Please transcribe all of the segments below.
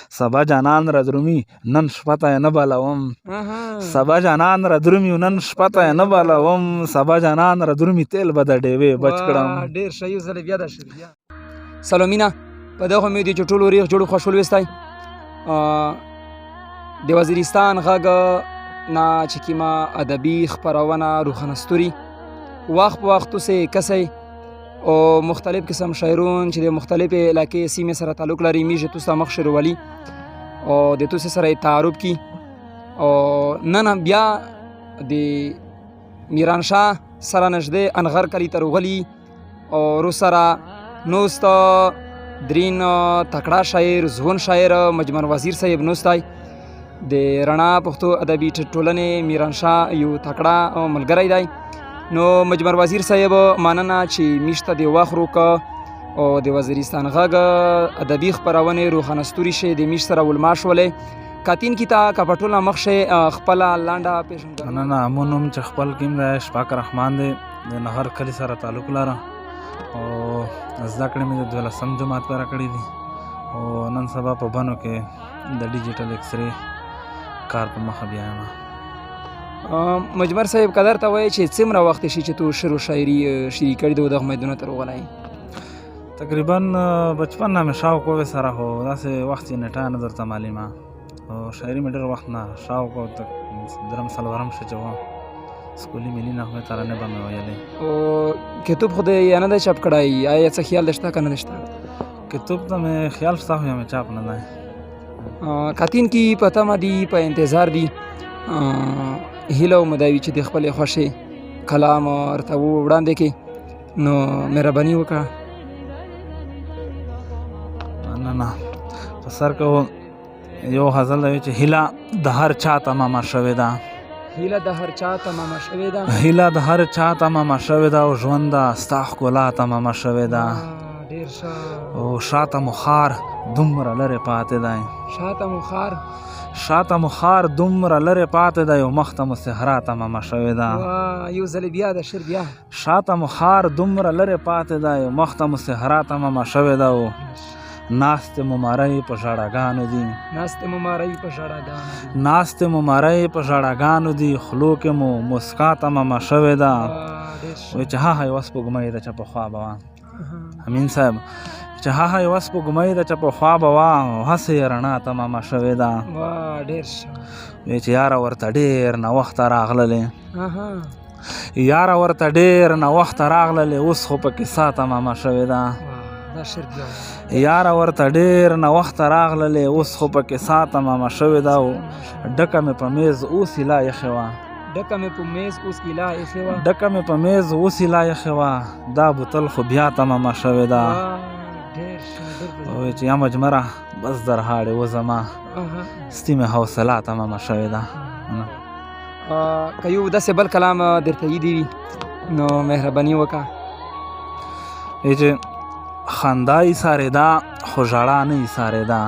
سبا جانان را درومي نن شپه ته یې نه بلوم سبا جانان را درومي نن شپه ته یې نه بلوم سبا جانان را درومي تیل به د ډیوې بچ کړم. ډېر ښه یو ځل بیا دا شعر بیا. سلامینه په دغه امید یو چې ټولو ریغ جوړ خوشحال ویستی. د وزیرستان غږ نه چې کومه ادبي خپرونه روښانه ستوري وخت په وخت تاسې کسی او مختلف قسم شاعرون چې د مختلفې علاقې سیمې سره تعلق لري میږي تاسو ته مخ شروالي او د تاسې سره یې تعارف کي. او نن بیا د میرانشاه سره نږدې انغر کلي ته راغلي او ورو سره نوست درین تکړه شاعر ځوان شاعر مجمر وزیر صاحب نوستی د رڼا پښتو ادبي ټولنې میرانشاه یو تکړه ملګری دی. نو مجمر وزیر صاحب مننه چې میش ته د وخت روکه او د وزیرستان غږ ادبي خپرونې روښانه ستوري شي د میش سره ولما شولې کاتین کی ته که په ټوله مخ شي خپله لنډه پیژندګلوي. مننه مو نوم چې خپل کیم دی اشفاق رحمان دی د نهر کلي سره تعلق لرم او زده کړې مې د 12 جماعت پوره کړي دي او نن سبا په بنو کې د ډیجیټل ایکسرې کار په مخه بیا یم. مجمر صاحب قدر ته وایي چې څومره وخت شي چې تو شعر و شاعري شروع کړي د دغه میدانونو ته راغلی؟ تقریبا بچپن نه مې شوق و سره خو داسې وخت یې نیټه نه درته معلومه او شاعري مې ډېر وخت نه شوق و درم څلورم شه چې وم سکولي ملي نغمې ترانې به مې ویلې. او کتاب خو دې نه دی چاپ کړی آیا څه خیال دشته که نه دشته؟ کتاب ته مې خیال شته خو یا مې چاپ نه دی. کاتین کی په تمه دي په انتظار دي هیله او مداوي چې د خپلې خوښې کلام ورته وړاندې کړي نو مهرباني وکړه. نه په سر کې یو غزل دی چې هیله د هر چا تمامه شوې ده هیله د هر چا تمامه شوې ده هیله د هر چا تمامه شوې ده او ژوند ستا ښکلا تمامه شوې ده ډېر ښه او شاته مو خار دومره لرې پاتې دی شاته مو خار دومره لرې پاتې دی او مخته مو صحرا تمامه شوې ده. یو ځل بیا د شعر بیا. شاته مو خار دومره لرې پاتې دی او مخته مو صحرا تمامه شوې ده او ناستې مو مری په ژړاګانو دي ناستې مو مری په ژړاګانو دي خولو کې مو مسکا تمامه شوې ده. وایي چې ها یوه سپوږمۍ ده چې پخوا به وه امین صاحب چې ها یوه سپوږمۍ ده چې پخوا به وه او هسې یې رڼا تمامه شوې ده. وایي چې یاره ورته ډېر ناوخته راغللې یاره ورته ډېر ناوخته راغللې اوس خو په کیسه تمامه شوې ده یاره ورته ډېر ناوخته راغللې اوس خو په کیسه تمامه شوې ده او ډکه مې په میز اوس یې لا یخې وه ډکه مې په میز اوس یې لا یخې وه دا بوتل خو بیا تمامه شوې ده. وایي چې یا مجمره بس در هاړې وزما ستی مې حوصله تمامه شوې ده. که یو داسې بل کلام درته یادي وي نو مهرباني وکړه. وایي چې خندا یې سارېده خو ژړا نه یې سارېده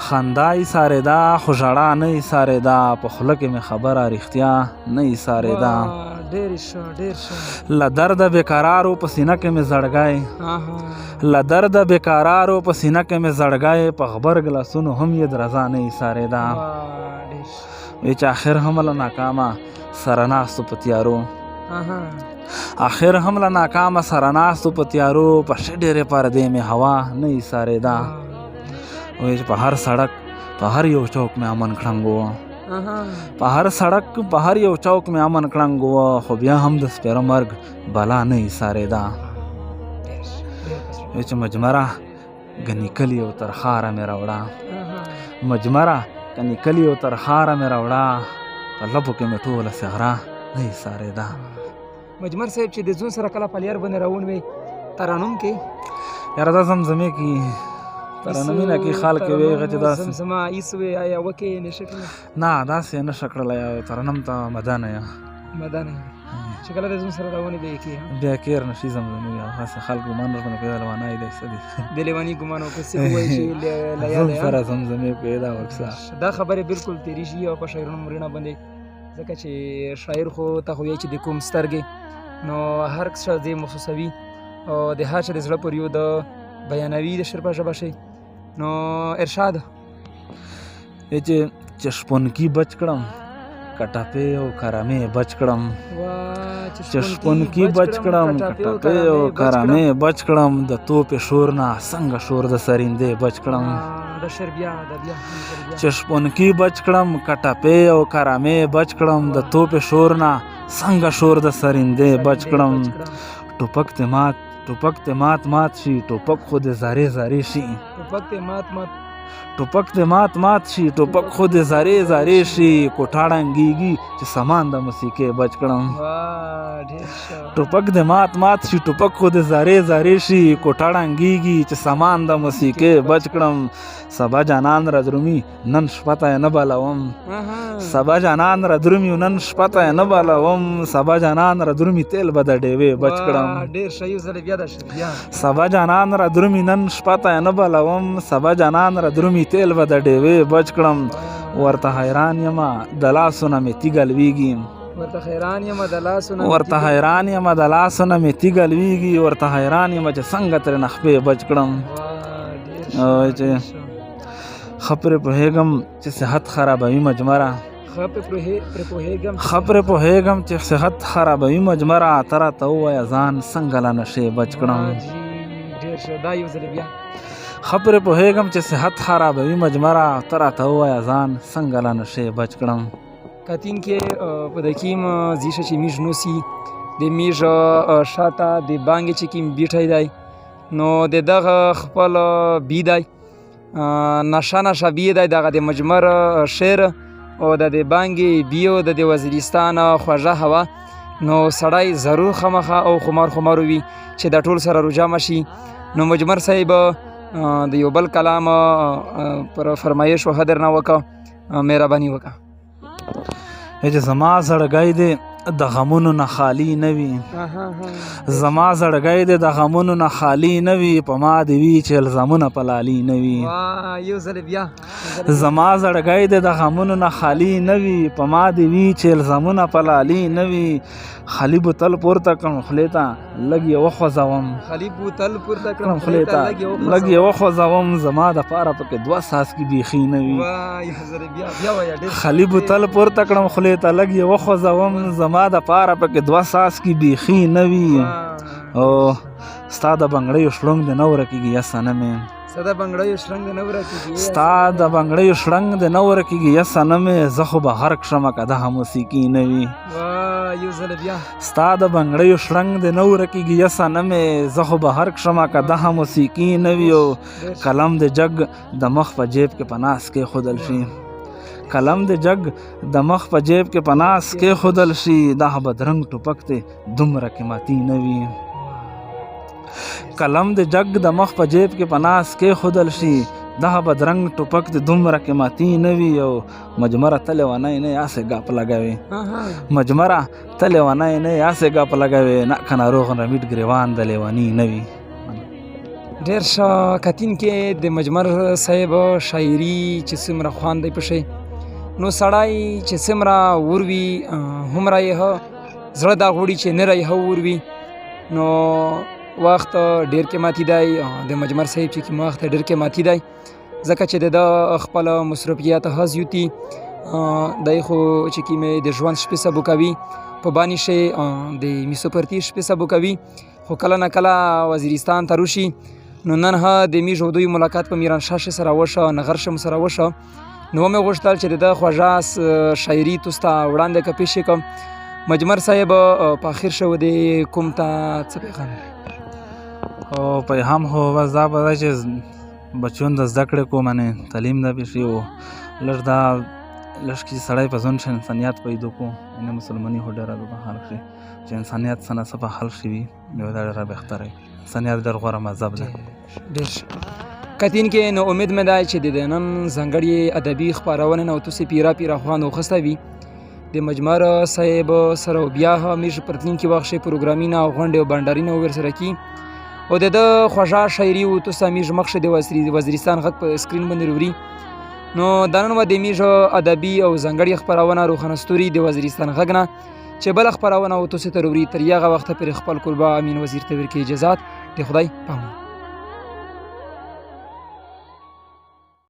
خندا یې سارېده خو ژړا نه یې سارېده په خوله کې مې خبره رښتیا نه یې سارېده له درده بېقرارو په سینه کې مې زړګی له درده بېقرارو په سینه کې مې زړګی په غبرګ لاسونو هم یې درزا نه یې سارېده. وایي چې آخر هم له ناکامه سره ناستو په تیارو آخر هم له ناکامه سره ناستو په تیارو په ښې ډېرې پردې مې هوا نه یې سارېده. وایي چې په هر سړک په هر یو چوک مې امن کړنګ وه په هر سړک په هر یو چوک مې امن کړنګ وه خو بیا هم د سپېره مرګ بلا نه یې سارېده. وایي چې مجمره ګنې کلي او تر ښاره مې راوړه مجمره ګنې کلي او تر ښاره مې راوړه په لبو کې مې ټوله صحرا نه یې سارېده. مجمر صاحب چې د ځون سره کله پلیار باندې روان وي ترانوم کې یاره دا زمزمې کې ترانمینه کې خال کې وی غچ داس زمزمه ایسوي آیا وکې نشه کړل نه داسې نه شکړل یا ترنم ته مدانه یا چې کله د ځون سره روانې دی کې بیا کېر نشي زمزمې یا خاصه خلک ګمان ورته کوي روانای دی سدي د لیوانی ګمان او کسي وایي چې لیا دی سره زمزمې پیدا ورسا دا خبره بالکل تیری شي او په شاعرونو مرینه باندې ځکه چې شاعر خو ته خو یې چې د کوم سترګې نو هر څه دې مخصوصوي او د هر چا د زړه پر یو د بیانوي د شعر په ژبه شي نو ارشاد چې شپونکي بچ کړم کټپې او کرمې بچ کړم چې شپونکي بچ کړم کټپې او کرمې بچ کړم د توپې شور نه څنګه شور د سرندې بچ کړم چې شپونکي بچ کړم کټپې او کرمې بچ کړم د توپې شور نه څنګه شور د سرندې بچ کړم ټوپک ته مات شي ټوپک خو د زارې شي ټوپک ته مات شي ټوپک خو د زارې شي کوټه ړنګېږي چې سامان د موسیقۍ بچ کړم ټوپک د مات شي ټوپک خو د زارې شي کوټه ړنګېږي چې سامان د موسیقۍ بچ کړم سبا جانان را درومي نن شپه ته یې نه بلوم سبا جانان را درومي نن شپه ته یې نه بلوم سبا جانان را درومي تیل به د ډیوې بچ کړم سبا جانان را درومي نن شپه ته یې نه بلوم سبا جانان را درومي تیل به د ډیوې بچ کړم ورته حیران یمه د لاسونه مې تیږه لویږي ورته حیران یمه د لاسونه مې تیږه لویږي ورته حیران یمه چې څنګه ترې خپې بچ کړم ښه پرې پوهېږم چې صحت خرابوي مجمره ښه پرې پوهېږم چې صحت خرابوي مجمره ته راته ووایه ځان څنګه له نشې بچ کړم ښه پرې پوهېږم چې صحت خرابوي مجمره ته راته ووایه ځان څنګه له نشې بچ کړم کاتین کې په دکیم زیشه چې میژ نوسي د میژ شاته د بانګې چې کیم بیټی دی نو د دغه خپل بی دی نشه بی دی دغه د مجمر شعر او د بانګې بیو د وزیرستان خوږه هوا نو سړی ضرور خامخا او خمار وي چې د ټول سره روجامه شي نو مجمر صاحب د یو بل کلام پر فرمایش و حدر نه وکړه مهرباني وکړه چې زما زړګی دی د غمونو نه خالی نه وي زما زړګی دی د غمونو نه خالی نه وي په ما دې وي چې الزامونه په لالي نه وي زما زړګی دی د غمونو نه خالی نه وي په ما دې وي چې الزامونه په لالي نه وي خالي بوتل پورته کړم خولې ته لږ یې وخوځوم لږ یې وخوځوم زما دپاره پکې 2 څاڅکي بیخي نه وي خالي بوتل پورته کړم خولې ته لږ یې وخوځوم زما دپاره پکې 2 څاڅکي بیخي نه وي او ستا د بنګړیو شړنګ دې نه ورکېږي یا صنمې ستا د بنګړیو شړنګ دې نه ورکېږي یا صنمې زه خو به هرک شمه که دغه موسیقي نه وي ستا د بنګړیو شړنګ دې نه ورکېږي یا صنمې زه خو به هرک شمه که دغه موسیقي نه وي او قلم د جګ د مخ په جیب کې په ناس کېښودل شي قلم د جګ د مخ په جیب کې په ناس کېښودل شي دغه بدرنګ ټوپک دې دومره قیمتي نه وي قلم د جګ د مخ په جیب کې په ناس کېښودل شي دغه بدرنګ ټوپک دې دومره قیمتي نه وي او مجمره ته لیونی نه یاسې ګپ لګوي مجمره ته لیونی نه یاسې ګپ لګوي نه که ناروغ رمیټ ګریوان د لیوني نه وي ډېر ښه کتین کې د مجمر صاحب شاعري چې څومره خوند دی پشي نو سړی چې څومره وروي هومره یې زړه دا غوړي چې نه رایې وروي نو وخت ډېر قیمتي دی د مجمر صاحب چې کوم وخت ډېر قیمتي دی ځکه چې د خپل مصروفیات هزیوتي دی خو چې کومې د ژوند شپې سبو کوي په بانی شي د میسوپرتي شپې سبو کوي خو کله نه کله وزیرستان ته روشي نو نن د میژ او دوی ملاقات په میرانشاه سره وشو نغرشم سره وشو نو مې غوښتل چې د خوږه شاعري تاسو ته وړاندې کړم پیش کوم مجمر صاحب په اخر شو د کوم ته څه پیغام او پیغام هو بس دا به چې بچون د زده کړې کوم نه تعلیم نه بشي او لږ دا لږ کې سړی په ځون چې انسانیت پیدا کو نه مسلمانۍ هو ډېره به حل شي چې انسانیت سره څه به حل شي نو دا ډېره بهتره انسانیت ډېر غوره مذهب دی ډېر کتین کې نو امید مې دی چې د نن ځانګړې ادبي خپرونه نو تاسو پیرا خوان وخسته وي د مجمر صاحب سره بیا همیشه پرتلین کې واخشي پروګرامینه غونډه او بانډارینه ورسره کی او د خوږه شاعري او تاسو همیشه مخشه د وزیرستان غږ په سکرین باندې وروي نو د نن و د میژه ادبي او ځانګړې خپرونه روښانه ستوري د وزیرستان غږ نه چې بل خپرونه او تاسو ته وروي تر یغه وخت پر خپل کلبه امین وزیر ته ورکې اجازه د خدای پامن